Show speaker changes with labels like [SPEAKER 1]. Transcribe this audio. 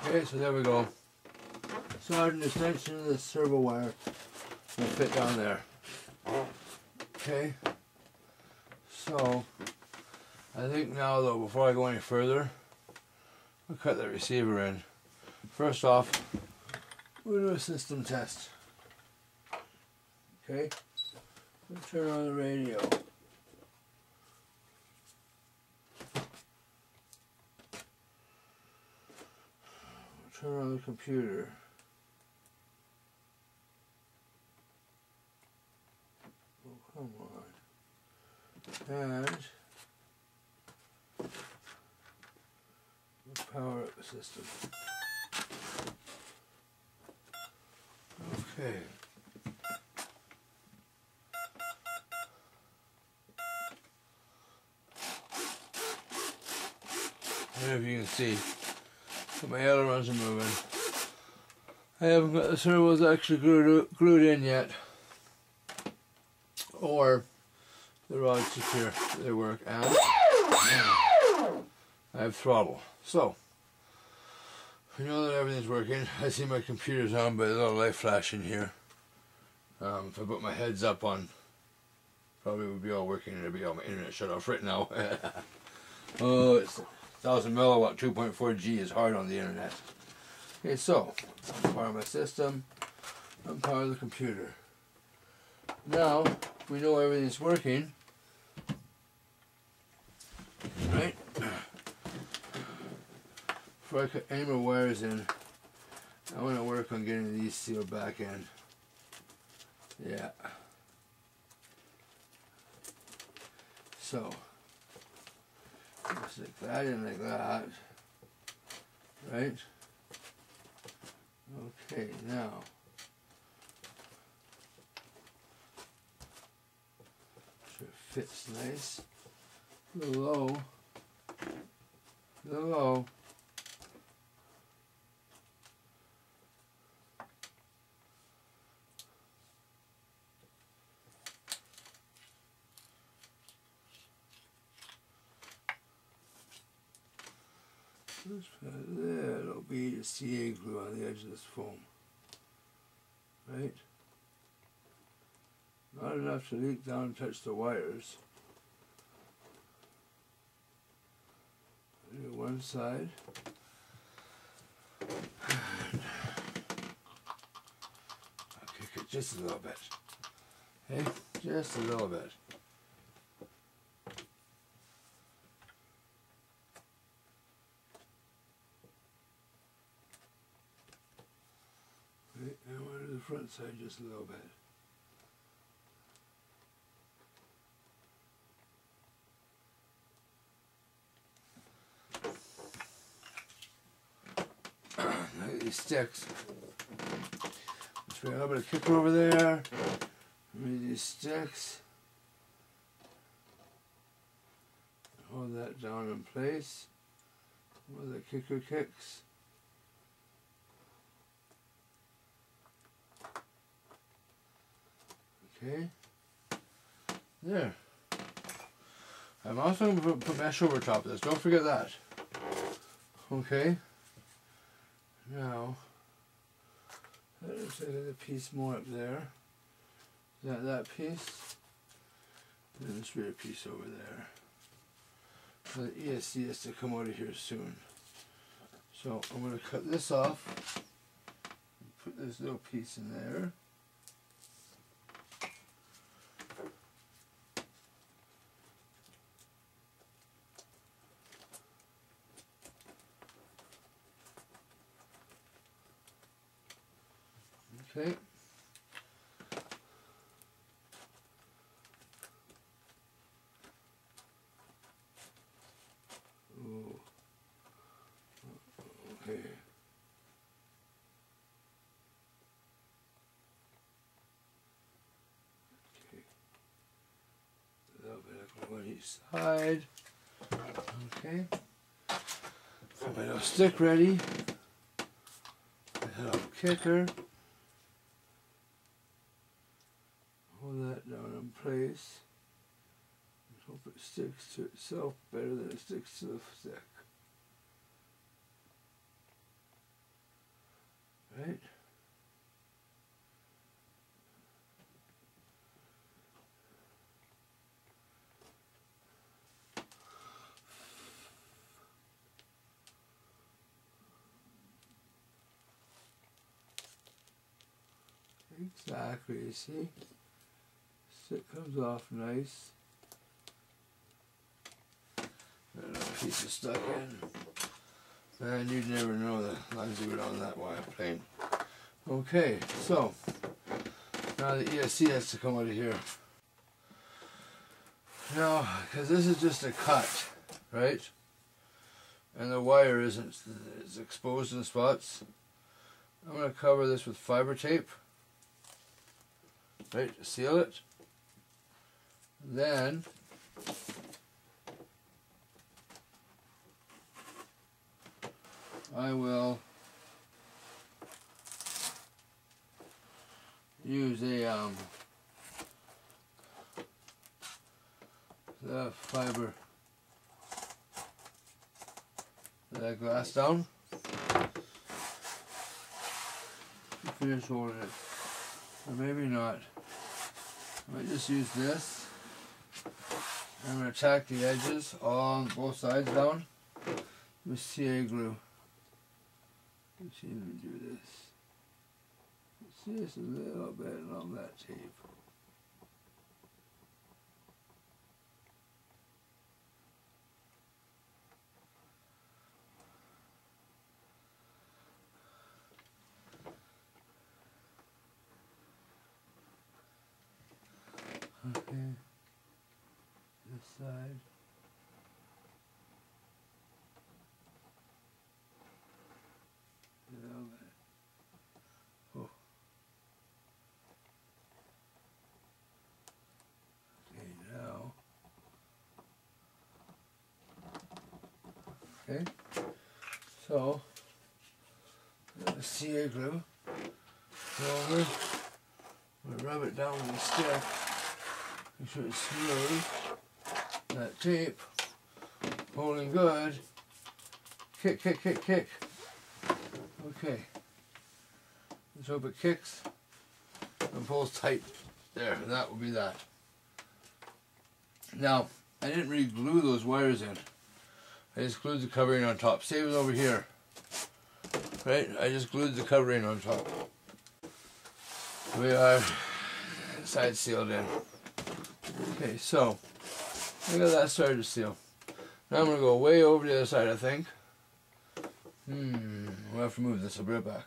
[SPEAKER 1] Okay, so there we go. So an extension of the servo wire will fit down there. Okay, so I think now though, before I go any further, I'll cut that receiver in. First off, we'll do a system test. Okay, we'll turn on the radio. We'll turn on the computer. Oh, come on. And we'll power up the system. Okay. I don't know if you can see, but my ailerons are moving. I haven't got the servos actually glued in yet, or the rods secure. They work, and I have throttle. So, I know that everything's working. I see my computer's on, but there's a little light flashing here. If I put my heads up on, probably would be all working and it'd be all my internet shut off right now. Oh, it's 1000 milliwatt 2.4 G is hard on the internet. Okay, so power my system and power the computer. Now we know everything's working, right? Before I cut any more wires in, I want to work on getting these sealed back in. Yeah. So, just like that in like that. Right? Okay, now. Sure it fits nice. A little low. A little low. There, it'll be the CA glue on the edge of this foam. Right? Not enough to leak down and touch the wires. Do one side. And I'll kick it just a little bit. Okay? Just a little bit. I want to do the front side just a little bit. Look at these sticks. Let's bring a little bit of kicker over there. Remove these sticks. Hold that down in place. Where the kicker kicks. Okay, there. I'm also going to put mesh over top of this. Don't forget that. Okay. Now, let's take a piece more up there. That piece. And then straight a piece over there. So the ESC has to come out of here soon. So I'm going to cut this off. Put this little piece in there. Okay. Ooh. Okay. Okay. A little bit of glue on each side. Okay. Got my little stick ready. A little kicker. Hold that down in place. Hope it sticks to itself better than it sticks to the stick. Right? Exactly, you see? It comes off nice. Another piece is stuck in. And you'd never know that lines you it on that wire plane. Okay, so now the ESC has to come out of here. Now, because this is just a cut, right? And the wire is exposed in spots. I'm going to cover this with fiber tape, right, to seal it. Then I will use the fiber, that glass down, finish holding it, or maybe not. I might just use this. I'm going to tack the edges on both sides down with CA glue. Let's see, let me do this. Let's see this a little bit along that tape. Okay, this side. Oh. Okay, now. Okay, so the CA glue. Over. I'm going to rub it down with a stick. Make sure it's smooth. That tape, holding good. Kick, kick, kick, kick. Okay. Let's hope it kicks and pulls tight. There, and that will be that. Now, I didn't really glue those wires in. I just glued the covering on top. Same as over here. Right? I just glued the covering on top. We are side sealed in. Okay, so I got that started to seal. Now I'm going to go way over the other side, I think. We'll have to move this. I'll be right back.